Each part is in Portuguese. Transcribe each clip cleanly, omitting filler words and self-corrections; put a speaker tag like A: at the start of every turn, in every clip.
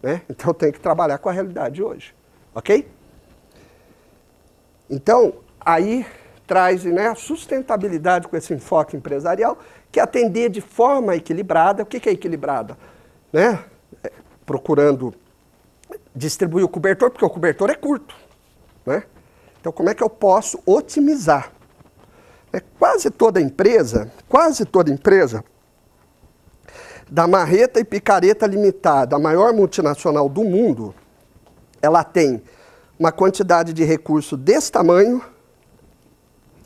A: né? Então eu tenho que trabalhar com a realidade de hoje, ok? Então, aí traz, né, a sustentabilidade com esse enfoque empresarial, que é atender de forma equilibrada. O que é equilibrada? Né? Procurando distribuir o cobertor, porque o cobertor é curto, né? Então, como é que eu posso otimizar? Quase toda empresa da Marreta e Picareta Limitada, a maior multinacional do mundo, ela tem uma quantidade de recurso desse tamanho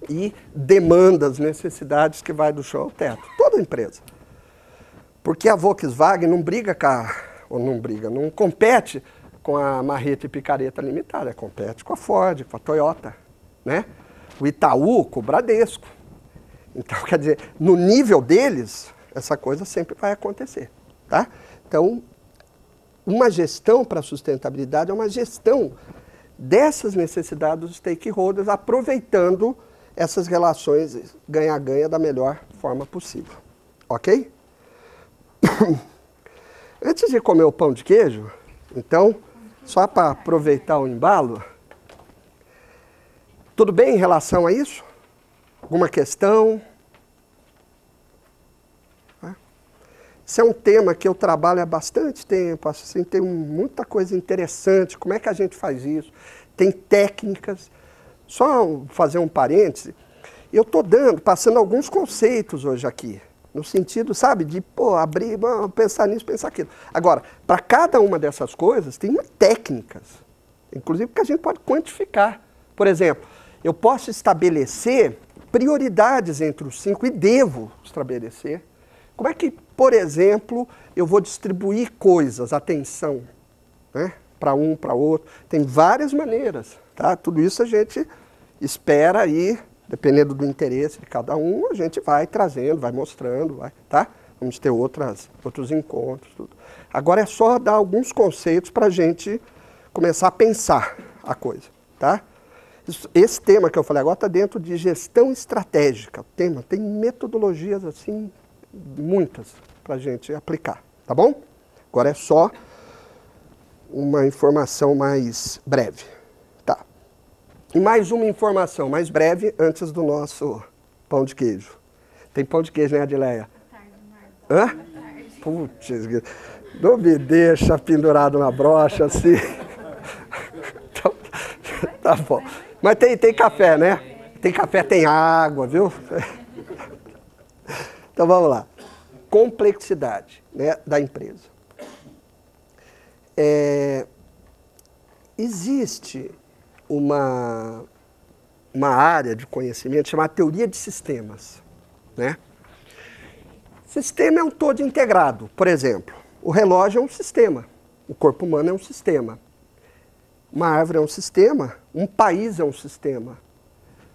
A: e demandas, necessidades que vai do chão ao teto. Toda empresa. Porque a Volkswagen não briga não compete com a Marreta e Picareta Limitada, compete com a Ford, com a Toyota, né? O Itaú com o Bradesco. Então, quer dizer, no nível deles, essa coisa sempre vai acontecer, tá? Então, uma gestão para sustentabilidade é uma gestão dessas necessidades dos stakeholders, aproveitando essas relações ganha-ganha da melhor forma possível, ok? Antes de comer o pão de queijo, então, só para aproveitar o embalo, tudo bem em relação a isso? Alguma questão? Esse é um tema que eu trabalho há bastante tempo, assim, tem muita coisa interessante. Como é que a gente faz isso? Tem técnicas. Só fazer um parêntese, eu estou passando alguns conceitos hoje aqui, no sentido, sabe, de abrir, pensar nisso, pensar aquilo. Agora, para cada uma dessas coisas, tem técnicas, inclusive que a gente pode quantificar. Por exemplo, eu posso estabelecer prioridades entre os 5 e devo estabelecer. Como é que, por exemplo, eu vou distribuir coisas, atenção, né, para um, para outro? Tem várias maneiras, tá? Tudo isso a gente espera aí, dependendo do interesse de cada um, a gente vai trazendo, vai mostrando, tá? Vamos ter outros encontros, tudo. Agora é só dar alguns conceitos para a gente começar a pensar a coisa, tá? Esse tema que eu falei agora está dentro de gestão estratégica. Tem metodologias assim, muitas, para a gente aplicar, tá bom? Agora é só uma informação mais breve. Tá. E mais uma informação mais breve antes do nosso pão de queijo. Tem pão de queijo, né, Adileia? Hã? Putz, não me deixa pendurado na brocha assim. Então, tá bom. Mas tem café, né? Tem café, tem água, viu? Então vamos lá. Complexidade, né, da empresa. Existe uma área de conhecimento chamada teoria de sistemas, né? Sistema é um todo integrado. Por exemplo, o relógio é um sistema, o corpo humano é um sistema, uma árvore é um sistema, um país é um sistema,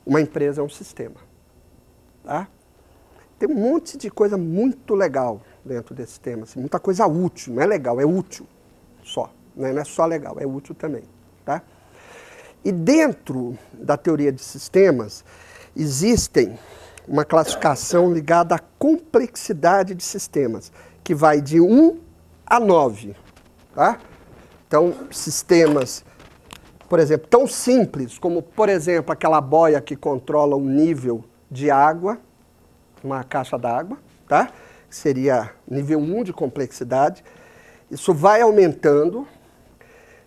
A: uma empresa é um sistema, tá? Tem um monte de coisa muito legal dentro desse tema, assim, muita coisa útil, não é legal, é útil só, né? Não é só legal, é útil também, tá? E dentro da teoria de sistemas, existem uma classificação ligada à complexidade de sistemas, que vai de 1 a 9, tá? Então, sistemas, por exemplo, tão simples como, por exemplo, aquela boia que controla o nível de água, uma caixa d'água, tá? Seria nível 1 de complexidade. Isso vai aumentando.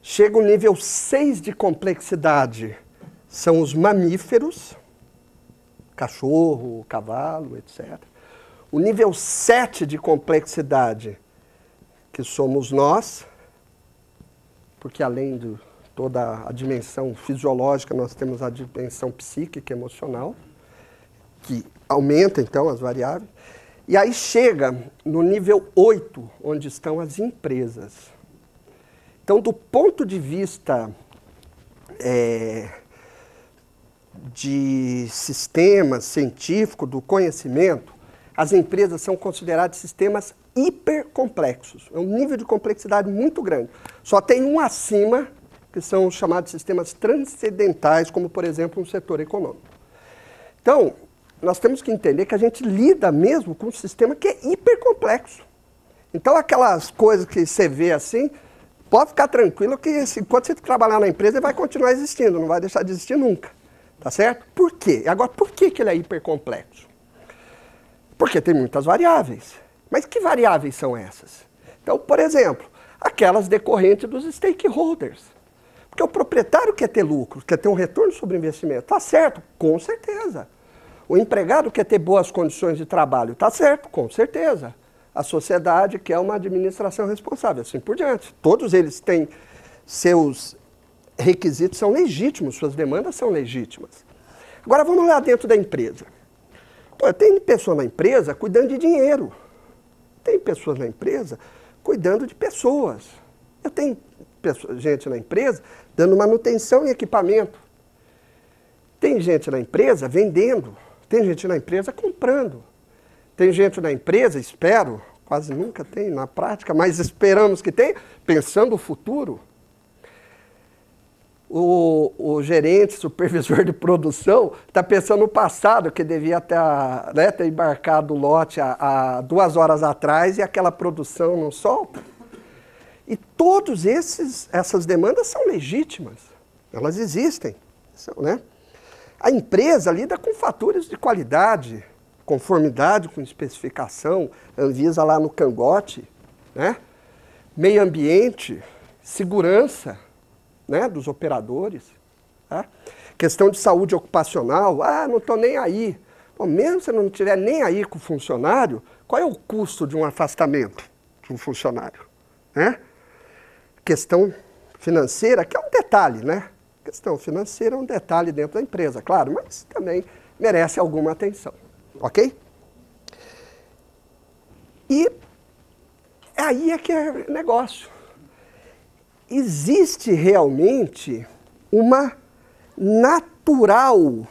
A: Chega o nível 6 de complexidade, são os mamíferos, cachorro, cavalo, etc. O nível 7 de complexidade, que somos nós, porque além de toda a dimensão fisiológica, nós temos a dimensão psíquica e emocional, que aumenta, então, as variáveis. E aí chega no nível 8, onde estão as empresas. Então, do ponto de vista de sistema científico, do conhecimento, as empresas são consideradas sistemas hipercomplexos. É um nível de complexidade muito grande. Só tem um acima, que são os chamados sistemas transcendentais, como, por exemplo, um setor econômico. Então, nós temos que entender que a gente lida mesmo com um sistema que é hipercomplexo. Então, aquelas coisas que você vê assim, pode ficar tranquilo que enquanto você trabalhar na empresa, ele vai continuar existindo, não vai deixar de existir nunca. Tá certo? Por quê? Agora, por que ele é hipercomplexo? Porque tem muitas variáveis. Mas que variáveis são essas? Então, por exemplo, aquelas decorrentes dos stakeholders. Porque o proprietário quer ter lucro, quer ter um retorno sobre investimento. Tá certo? Com certeza. O empregado quer ter boas condições de trabalho. Tá certo? Com certeza. A sociedade quer uma administração responsável, assim por diante. Todos eles têm seus requisitos, são legítimos, suas demandas são legítimas. Agora vamos lá dentro da empresa. Pô, tem pessoa na empresa cuidando de dinheiro. Tem pessoas na empresa cuidando de pessoas. Eu tenho gente na empresa dando manutenção e equipamento. Tem gente na empresa vendendo. Tem gente na empresa comprando. Tem gente na empresa, espero, quase nunca tem na prática, mas esperamos que tenha, pensando o futuro. O gerente, supervisor de produção, está pensando no passado, que devia ter embarcado o lote há 2 horas atrás e aquela produção não solta. E todas essas demandas são legítimas, elas existem. Né? A empresa lida com fatores de qualidade, conformidade com especificação, Anvisa lá no cangote, né? Meio ambiente, segurança, né, dos operadores, tá? Questão de saúde ocupacional, não estou nem aí. Bom, mesmo se não estiver nem aí com o funcionário, qual é o custo de um afastamento de um funcionário? Né? Questão financeira, que é um detalhe, né? Questão financeira é um detalhe dentro da empresa, claro, mas também merece alguma atenção, ok? E aí é que é negócio. Existe realmente uma natural,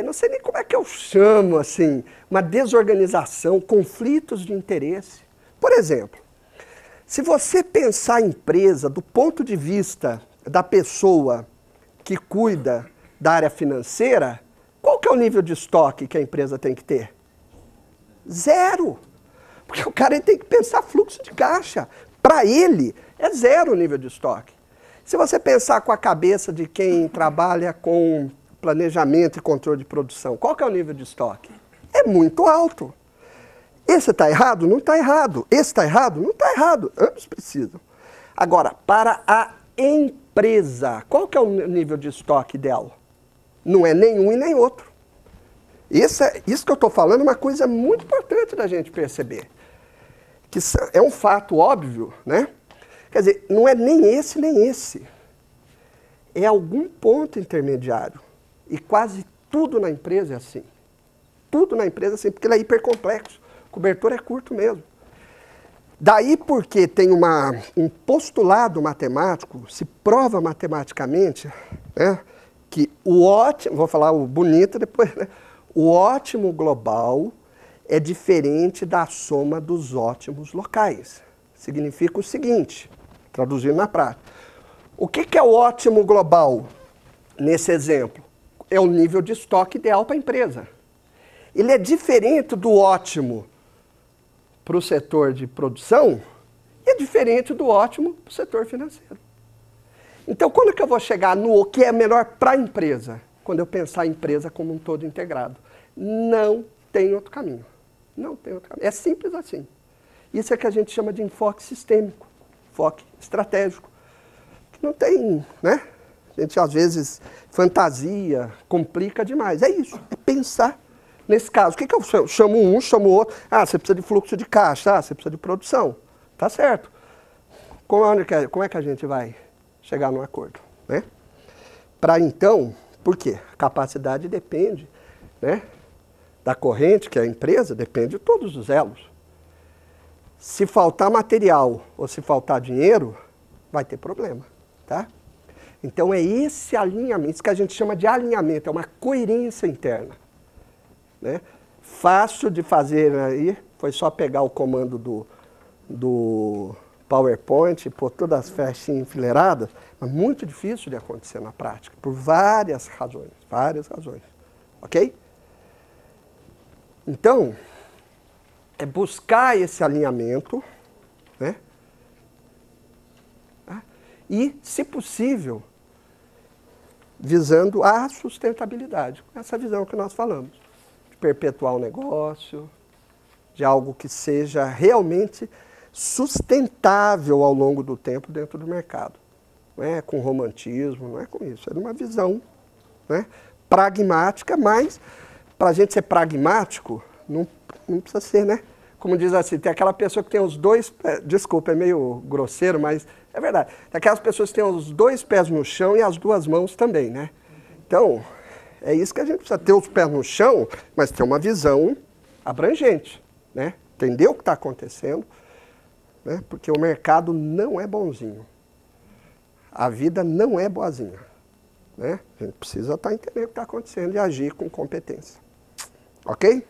A: não sei nem como é que eu chamo, assim, uma desorganização, conflitos de interesse. Por exemplo, se você pensar a empresa do ponto de vista da pessoa que cuida da área financeira, qual que é o nível de estoque que a empresa tem que ter? 0. Porque o cara tem que pensar fluxo de caixa. Para ele, é 0 o nível de estoque. Se você pensar com a cabeça de quem trabalha com planejamento e controle de produção, qual que é o nível de estoque? É muito alto. Esse está errado? Não está errado. Esse está errado? Não está errado. Ambos precisam. Agora, para a empresa, qual que é o nível de estoque ideal? Não é nenhum e nem outro. Isso que eu estou falando é uma coisa muito importante da gente perceber. Que é um fato óbvio, né? Quer dizer, não é nem esse nem esse. É algum ponto intermediário. E quase tudo na empresa é assim. Tudo na empresa é assim, porque ele é hipercomplexo. O cobertor é curto mesmo. Daí porque tem um postulado matemático, se prova matematicamente, né, que o ótimo, vou falar o bonito depois, né, o ótimo global é diferente da soma dos ótimos locais. Significa o seguinte, traduzindo na prática. O que é o ótimo global nesse exemplo? É o nível de estoque ideal para a empresa. Ele é diferente do ótimo para o setor de produção e é diferente do ótimo para o setor financeiro. Então, quando que eu vou chegar no que é melhor para a empresa? Quando eu pensar a empresa como um todo integrado. Não tem outro caminho. Não tem outro caminho. É simples assim. Isso é que a gente chama de enfoque sistêmico, enfoque estratégico. Que não tem, né? A gente às vezes fantasia, complica demais. É isso, é pensar. Nesse caso, o que eu chamo um, chamo o outro? Você precisa de fluxo de caixa, você precisa de produção. Tá certo. Como é que a gente vai chegar num acordo? Né? Para então, por quê? A capacidade depende, né, da corrente, que é a empresa, depende de todos os elos. Se faltar material ou se faltar dinheiro, vai ter problema. Tá? Então é esse alinhamento, isso que a gente chama de alinhamento, é uma coerência interna. Né? Fácil de fazer aí, foi só pegar o comando do PowerPoint e pôr todas as flechinhas enfileiradas, mas muito difícil de acontecer na prática, por várias razões, ok? Então, é buscar esse alinhamento, né? e, se possível, visando a sustentabilidade. Essa visão que nós falamos, de perpetuar o negócio, de algo que seja realmente sustentável ao longo do tempo dentro do mercado. Não é com romantismo, não é com isso, é uma visão, né, pragmática, mas para a gente ser pragmático, não precisa ser, né? Como diz assim, tem aquela pessoa que tem os dois, desculpa, é meio grosseiro, mas é verdade. Tem aquelas pessoas que têm os dois pés no chão e as duas mãos também, né? Então, é isso que a gente precisa ter os pés no chão, mas ter uma visão abrangente, né? Entender o que está acontecendo, né? Porque o mercado não é bonzinho. A vida não é boazinha, né? A gente precisa estar entendendo o que está acontecendo e agir com competência. Ok?